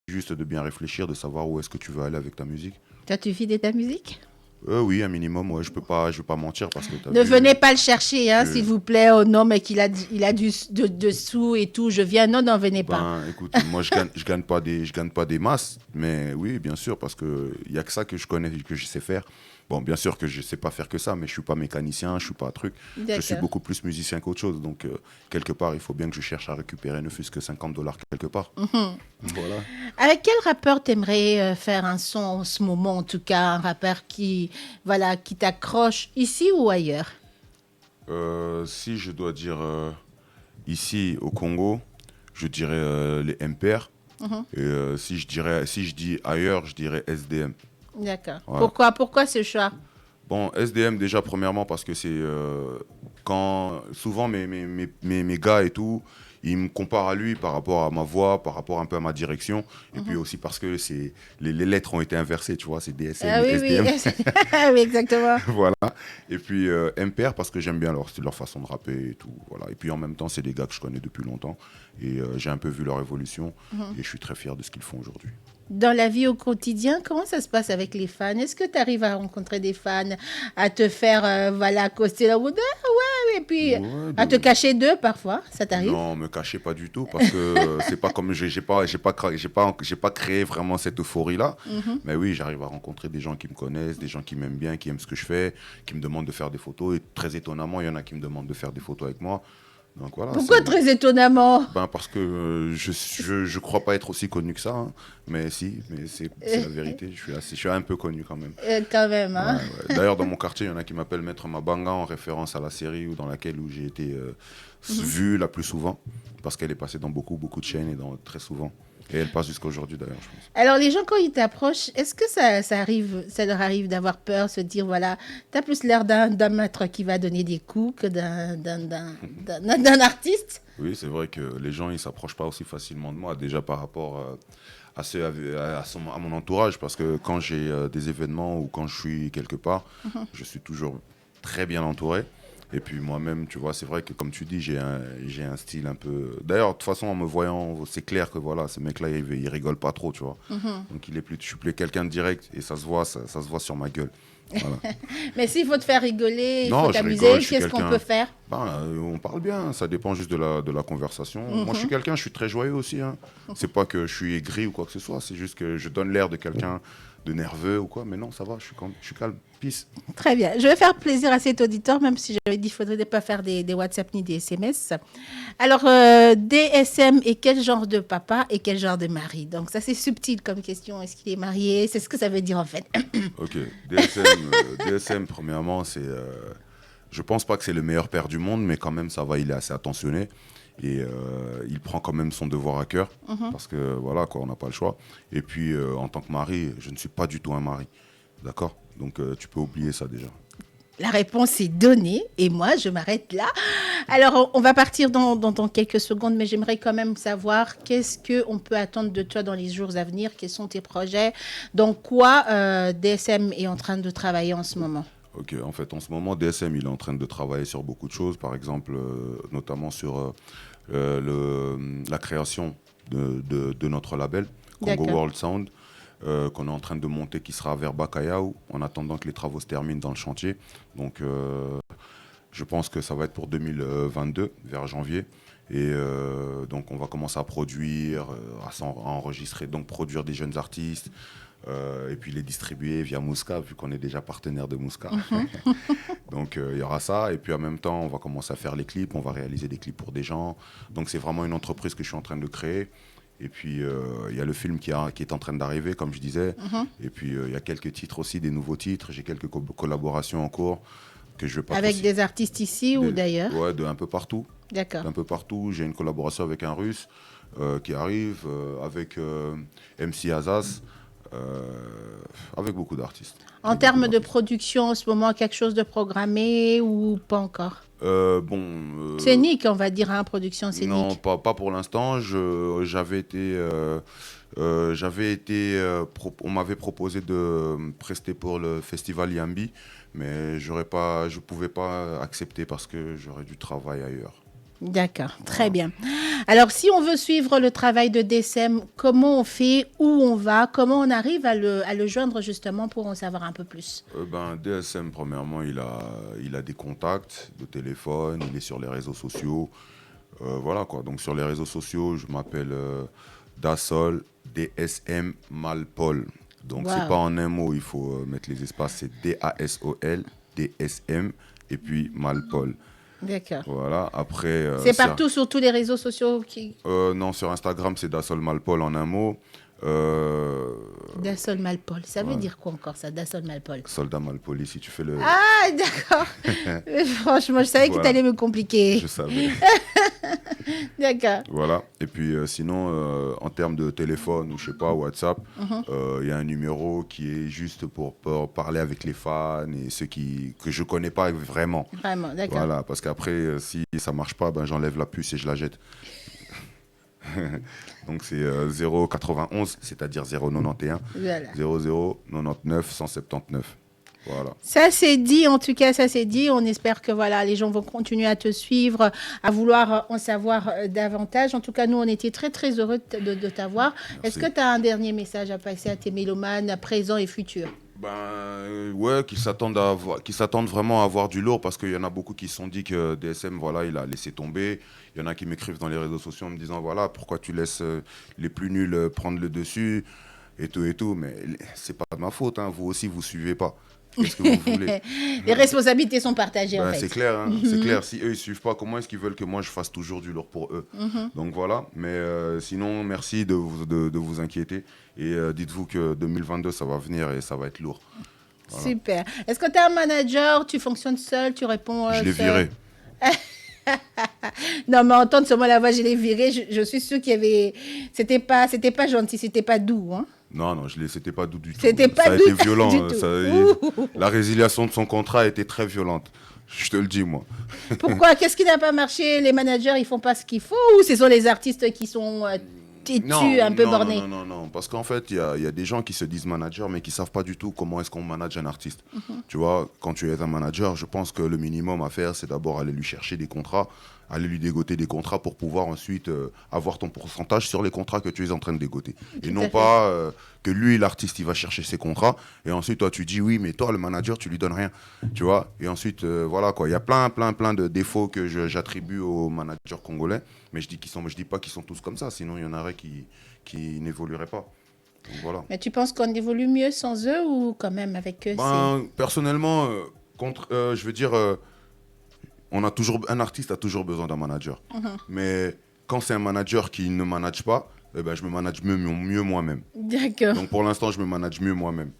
Speaker 2: Juste de bien réfléchir, de savoir où est-ce que tu veux aller avec ta musique.
Speaker 1: Toi, tu vis de ta musique?
Speaker 2: Oui, un minimum, ouais. Je vais pas mentir parce que
Speaker 1: ne venez pas le chercher, hein, s'il vous plaît. Oh non, mais il a de sous et tout. Je viens. Non, venez pas.
Speaker 2: Écoute, moi je gagne pas des masses, mais oui, bien sûr, parce que y a que ça que je connais, que je sais faire. Bon, bien sûr que je sais pas faire que ça, mais je suis pas mécanicien, je suis pas truc. Je suis beaucoup plus musicien qu'autre chose. Donc, quelque part, il faut bien que je cherche à récupérer ne fût-ce que $50 quelque part. Voilà.
Speaker 1: Avec quel rappeur t'aimerais faire un son en ce moment, en tout cas, un rappeur qui t'accroche ici ou ailleurs?
Speaker 2: Si je dois dire ici au Congo, je dirais les MPR. Et si je dis ailleurs, je dirais SDM.
Speaker 1: D'accord. Ouais. Pourquoi ce choix?
Speaker 2: Bon, SDM déjà premièrement parce que c'est quand souvent mes gars et tout, ils me comparent à lui par rapport à ma voix, par rapport un peu à ma direction, et puis aussi parce que les lettres ont été inversées, tu vois, c'est DSM, SDM.
Speaker 1: Oui, exactement.
Speaker 2: Voilà. Et puis MPR parce que j'aime bien leur façon de rapper et tout, voilà. Et puis en même temps, c'est des gars que je connais depuis longtemps et j'ai un peu vu leur évolution et je suis très fier de ce qu'ils font aujourd'hui.
Speaker 1: Dans la vie au quotidien, comment ça se passe avec les fans? Est-ce que tu arrives à rencontrer des fans, à te faire accoster là? Ouais, puis
Speaker 2: Ouais,
Speaker 1: à te cacher d'eux parfois, ça t'arrive?
Speaker 2: Non, me cachez pas du tout parce que c'est pas comme j'ai pas créé vraiment cette euphorie-là. Mais oui, j'arrive à rencontrer des gens qui me connaissent, des gens qui m'aiment bien, qui aiment ce que je fais, qui me demandent de faire des photos. Et très étonnamment, il y en a qui me demandent de faire des photos avec moi. Donc voilà.
Speaker 1: Pourquoi très étonnamment?
Speaker 2: Ben parce que je crois pas être aussi connu que ça, hein. Mais si, mais c'est la vérité. Je suis un peu connu quand même.
Speaker 1: Quand même, hein?
Speaker 2: Ouais, ouais. D'ailleurs, dans mon quartier, il y en a qui m'appellent Maître Mabanga en référence à la série où j'ai été vu la plus souvent, parce qu'elle est passée dans beaucoup de chaînes et très souvent. Et elle passe jusqu'à aujourd'hui d'ailleurs, je pense.
Speaker 1: Alors, les gens, quand ils t'approchent, est-ce que ça leur arrive d'avoir peur, se dire, voilà, tu as plus l'air d'un maître qui va donner des coups que d'un artiste?
Speaker 2: Oui, c'est vrai que les gens, ils s'approchent pas aussi facilement de moi, déjà par rapport à mon entourage, parce que quand j'ai des événements ou quand je suis quelque part, je suis toujours très bien entouré. Et puis moi-même, tu vois, c'est vrai que comme tu dis, j'ai un style un peu... D'ailleurs, de toute façon, en me voyant, c'est clair que voilà, ce mec-là, il rigole pas trop, tu vois. Donc je suis plus quelqu'un de direct et ça se voit sur ma gueule. Voilà.
Speaker 1: Mais s'il faut te faire rigoler, il
Speaker 2: Non,
Speaker 1: faut
Speaker 2: je
Speaker 1: t'amuser,
Speaker 2: rigole, je suis
Speaker 1: qu'est-ce qu'on
Speaker 2: quelqu'un-
Speaker 1: peut faire?
Speaker 2: On parle bien, ça dépend juste de la conversation. Moi, je suis très joyeux aussi, hein. C'est pas que je suis aigri ou quoi que ce soit, c'est juste que je donne l'air de quelqu'un de nerveux ou quoi. Mais non, ça va, je suis calme. Peace.
Speaker 1: Très bien. Je vais faire plaisir à cet auditeur, même si j'avais dit qu'il ne faudrait pas faire des WhatsApp ni des SMS. Alors, DSM est quel genre de papa et quel genre de mari? Donc, ça, c'est subtil comme question. Est-ce qu'il est marié? C'est ce que ça veut dire, en fait.
Speaker 2: Ok, DSM, premièrement, je pense pas que c'est le meilleur père du monde, mais quand même, ça va, il est assez attentionné. Et il prend quand même son devoir à cœur, parce que voilà, quoi, on n'a pas le choix. Et puis, en tant que mari, je ne suis pas du tout un mari. D'accord? Donc, tu peux oublier ça déjà.
Speaker 1: La réponse est donnée et moi, je m'arrête là. Alors, on va partir dans quelques secondes, mais j'aimerais quand même savoir qu'est-ce qu'on peut attendre de toi dans les jours à venir, quels sont tes projets, dans quoi DSM est en train de travailler en ce moment.
Speaker 2: Ok, en fait, en ce moment, DSM, il est en train de travailler sur beaucoup de choses, par exemple, notamment sur la création de notre label, Congo
Speaker 1: D'accord.
Speaker 2: World Sound, qu'on est en train de monter, qui sera vers Bacayao, en attendant que les travaux se terminent dans le chantier. Donc, je pense que ça va être pour 2022, vers janvier. Et donc, on va commencer à produire, à enregistrer, donc produire des jeunes artistes, et puis les distribuer via Mouska, vu qu'on est déjà partenaire de Mouska. Donc, il y aura ça. Et puis, en même temps, on va commencer à faire les clips. On va réaliser des clips pour des gens. Donc, c'est vraiment une entreprise que je suis en train de créer. Et puis, il y a le film qui est en train d'arriver, comme je disais. Et puis, il y a quelques titres aussi, des nouveaux titres. J'ai quelques collaborations en cours que je vais pas
Speaker 1: Avec des artistes ici ou d'ailleurs?
Speaker 2: Ouais, un peu partout.
Speaker 1: D'accord.
Speaker 2: D'un peu partout. J'ai une collaboration avec un Russe qui arrive, avec MC Azaz, avec beaucoup d'artistes.
Speaker 1: En termes de production, en ce moment, quelque chose de programmé ou pas encore? Scénique, on va dire, hein, production scénique.
Speaker 2: Non, pas pour l'instant. On m'avait proposé de prester pour le festival Yambi, mais je pouvais pas accepter parce que j'aurais du travail ailleurs.
Speaker 1: D'accord, très bien. Alors, si on veut suivre le travail de DSM, comment on fait, où on va, comment on arrive à le joindre justement pour en savoir un peu plus?
Speaker 2: DSM, premièrement, il a des contacts de téléphone, il est sur les réseaux sociaux. Voilà quoi. Donc sur les réseaux sociaux, je m'appelle Dasol DSM Malpol. Donc c'est pas en un mot, il faut mettre les espaces, c'est DASOL DSM et puis Malpol.
Speaker 1: D'accord.
Speaker 2: Voilà, après...
Speaker 1: c'est partout sur tous les réseaux sociaux qui...
Speaker 2: Non, sur Instagram, c'est Dasol Malpol en un mot.
Speaker 1: Dasol Malpol, ça veut dire quoi encore ça, Dasol Malpol?
Speaker 2: Soldat Malpoli, si tu fais le...
Speaker 1: Ah, d'accord. Franchement, je savais que tu allais me compliquer.
Speaker 2: Je savais.
Speaker 1: D'accord.
Speaker 2: Voilà. Et puis sinon, en termes de téléphone ou je sais pas, WhatsApp, il y a un numéro qui est juste pour parler avec les fans et ceux que je connais pas vraiment.
Speaker 1: Vraiment, d'accord.
Speaker 2: Voilà, parce qu'après, si ça marche pas, j'enlève la puce et je la jette. Donc c'est 091, c'est-à-dire 091,
Speaker 1: voilà.
Speaker 2: 00 99 179. Voilà.
Speaker 1: Ça c'est dit, en tout cas ça c'est dit. On espère que voilà, les gens vont continuer à te suivre, à vouloir en savoir davantage. En tout cas, nous on était très très heureux de t'avoir. Est-ce que tu as un dernier message à passer à tes mélomanes présents et futurs?
Speaker 2: Ouais, qu'ils s'attendent vraiment à avoir du lourd, parce qu'il y en a beaucoup qui se sont dit que DSM, voilà, il a laissé tomber. Il y en a qui m'écrivent dans les réseaux sociaux en me disant, voilà, pourquoi tu laisses les plus nuls prendre le dessus et tout. Mais c'est pas de ma faute, hein. Vous aussi, vous suivez pas. Qu'est-ce que vous voulez?
Speaker 1: Les responsabilités sont partagées, en fait.
Speaker 2: C'est clair, hein. C'est clair. Si eux, ils suivent pas, comment est-ce qu'ils veulent que moi, je fasse toujours du lourd pour eux? Donc voilà. Mais sinon, merci de vous inquiéter. Et dites-vous que 2022, ça va venir et ça va être lourd. Voilà.
Speaker 1: Super. Est-ce que tu as un manager? Tu fonctionnes seul? Tu réponds
Speaker 2: Je l'ai
Speaker 1: seul?
Speaker 2: viré.
Speaker 1: Non, mais entendre seulement la voix, je l'ai viré. Je suis sûre qu'il y avait... C'était pas gentil, c'était pas doux, hein?
Speaker 2: Non, c'était pas doux du tout.
Speaker 1: C'était pas
Speaker 2: ça a
Speaker 1: doux
Speaker 2: été violent.
Speaker 1: du tout.
Speaker 2: La résiliation de son contrat a été très violente. Je te le dis, moi.
Speaker 1: Pourquoi? Qu'est-ce qui n'a pas marché? Les managers, ils font pas ce qu'il faut, ou ce sont les artistes qui sont têtus, un peu bornés?
Speaker 2: Non. Parce qu'en fait, il y a des gens qui se disent managers, mais qui savent pas du tout comment est-ce qu'on manage un artiste. Tu vois, quand tu es un manager, je pense que le minimum à faire, c'est d'abord aller lui chercher des contrats, aller lui dégoter des contrats pour pouvoir ensuite avoir ton pourcentage sur les contrats que tu es en train de dégoter. Et non pas que lui, l'artiste, il va chercher ses contrats et ensuite toi tu dis oui, mais toi le manager, tu lui donnes rien, tu vois. Et ensuite voilà quoi, il y a plein de défauts que j'attribue aux managers congolais, mais je dis pas qu'ils sont tous comme ça, sinon il y en aurait qui n'évolueraient pas. Donc, voilà.
Speaker 1: Mais tu penses qu'on évolue mieux sans eux ou quand même avec eux?
Speaker 2: Personnellement, je veux dire. Un artiste a toujours besoin d'un manager. Mais quand c'est un manager qui ne manage pas, je me manage mieux moi-même.
Speaker 1: D'accord.
Speaker 2: Donc pour l'instant, je me manage mieux moi-même.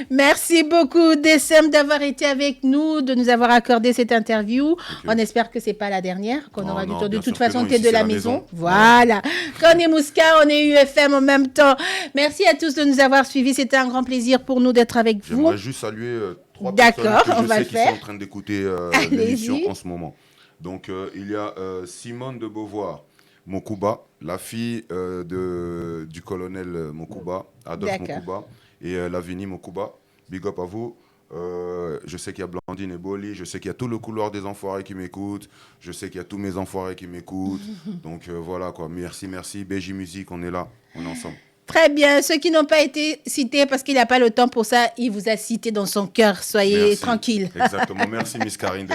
Speaker 1: Merci beaucoup, DSM, d'avoir été avec nous, de nous avoir accordé cette interview. Okay. On espère que ce n'est pas la dernière, qu'on aura du temps. De toute façon, tu es de la maison. Voilà. Quand on est Mouska, on est UFM en même temps. Merci à tous de nous avoir suivis. C'était un grand plaisir pour nous d'être avec vous.
Speaker 2: J'aimerais juste saluer 3 personnes que je sais qui sont en train d'écouter l'émission en ce moment. Donc, il y a Simone de Beauvoir, Mokuba, la fille du colonel Mokuba, Adolphe Mokuba, et Lavinie Mokuba. Big up à vous. Je sais qu'il y a Blandine et Boli, je sais qu'il y a tout le couloir des enfoirés qui m'écoutent, je sais qu'il y a tous mes enfoirés qui m'écoutent. Donc voilà quoi, merci. BJ Music, on est là, on est ensemble.
Speaker 1: Très bien. Ceux qui n'ont pas été cités parce qu'il n'a pas le temps pour ça, il vous a cité dans son cœur. Soyez tranquille.
Speaker 2: Exactement. Merci, Miss Karine.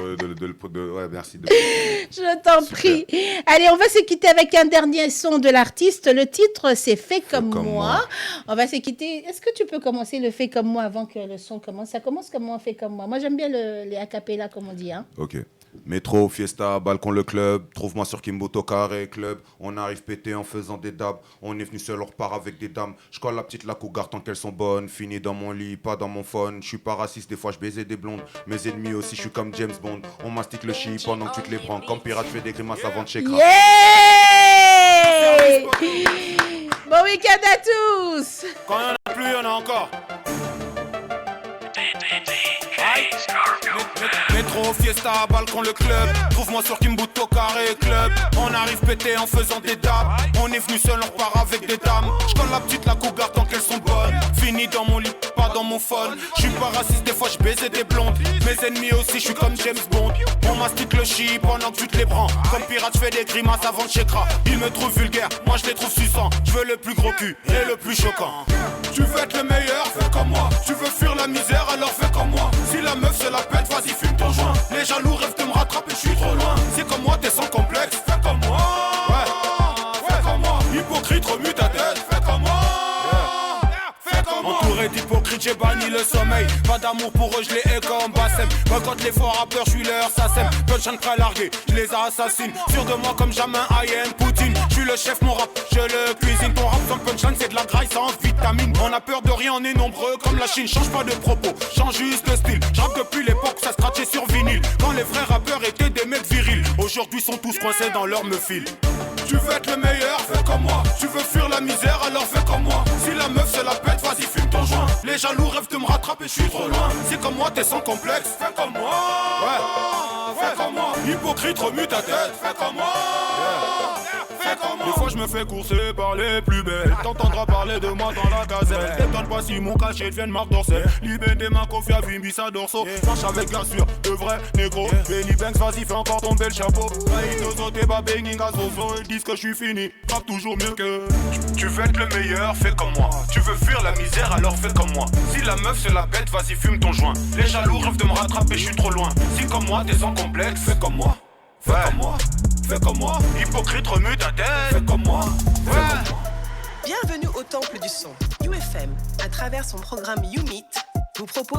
Speaker 2: Merci.
Speaker 1: Je t'en prie. Allez, on va se quitter avec un dernier son de l'artiste. Le titre, c'est Fait comme moi. On va se quitter. Est-ce que tu peux commencer le Fait comme moi avant que le son commence? Ça commence comment Fait comme moi? Moi, j'aime bien les acapella, comme on dit. Hein.
Speaker 2: Ok. Métro, fiesta, balcon, le club. Trouve-moi sur Kimboto, carré, club. On arrive pété en faisant des dabs. On est venu seul, on repart avec des dames. Je colle la petite la cougar tant qu'elles sont bonnes. Fini dans mon lit, pas dans mon phone. Je suis pas raciste, des fois je baisais des blondes. Mes ennemis aussi, je suis comme James Bond. On mastique le chi pendant que tu te les prends. Comme pirate, je fais des grimaces avant de checker.
Speaker 1: Yeah! Bon week-end à tous!
Speaker 3: Quand il n'y en a plus, il y en a encore. Métro, fiesta, balcon, le club. Trouve-moi sur Kimbuto, carré, club. On arrive pété en faisant des dabs. On est venu seul, on repart avec des dames. J'colle la petite, la cougar tant qu'elles sont bonnes. Fini dans mon lit, pas dans mon phone. J'suis pas raciste, des fois j'baisais des blondes. Mes ennemis aussi, j'suis comme James Bond. On mastique le chi pendant que tu te les prends. Comme pirate, j'fais des grimaces avant de checkra. Ils me trouvent vulgaire, moi je les trouve suçants. J'veux le plus gros cul et le plus choquant. Tu veux être le meilleur, fais comme moi. Tu veux fuir la misère, alors fais comme moi. Si la meuf se la pète, vas-y fume ton joint. Les jaloux rêvent de me rattraper, je suis trop loin. C'est comme moi, t'es sans complexe, fais comme moi. Ouais, fais comme moi. Hypocrite, remue ta tête, fais comme moi. Fais comme moi. Entouré d'hypocrites, j'ai banni le sommeil. Pas d'amour pour eux, je les hais comme Bassem. Moi quand les forts rappeurs, je suis leur sassem. Punchline prêt à larguer, je les assassine. Sûr de moi comme jamais I am Poutine. Je suis le chef, mon rap, je le cuisine. Ton rap sans punchline, c'est de la graille sans vitamine. On a peur de rien, on est nombreux comme la Chine. Change pas de propos, change juste de style. Je rappe depuis l'époque, ça scratchait sur vinyle. Quand les vrais rappeurs étaient des mecs virils. Aujourd'hui sont tous coincés dans leur meufile. Tu veux être le meilleur, fais comme moi. Tu veux fuir la misère, alors fais comme moi. Si la meuf se la pète, vas-y fume ton joint. Les jaloux rêvent de me rattraper, je suis trop loin. C'est comme moi, t'es sans complexe, fais comme moi. Ouais, fais comme moi. Hypocrite, remue ta tête, fais comme moi. Des fois je me fais courser par les plus belles. T'entendras parler de moi dans la gazette. T'étonne pas si mon cachet devienne Marc Dorcet. Libé ma Kofia Vimbi sa dorso. Marche avec la sûre, de vrai négro. Benny Banks, vas-y fais encore tomber le chapeau. Maïtozo, t'es pas banging à Zozo. Ils disent que je suis fini, pas toujours mieux que.
Speaker 4: Tu veux être le meilleur, fais comme moi. Tu veux fuir la misère, alors fais comme moi. Si la meuf c'est la bête, vas-y fume ton joint. Les jaloux rêvent de me rattraper, je suis trop loin. Si comme moi t'es sans complexe, fais comme moi. Fais comme moi, fais comme moi. Hypocrite remue ta tête. Fais comme moi, fais comme moi.
Speaker 5: Bienvenue au temple du son. UFM, à travers son programme YouMeet, vous propose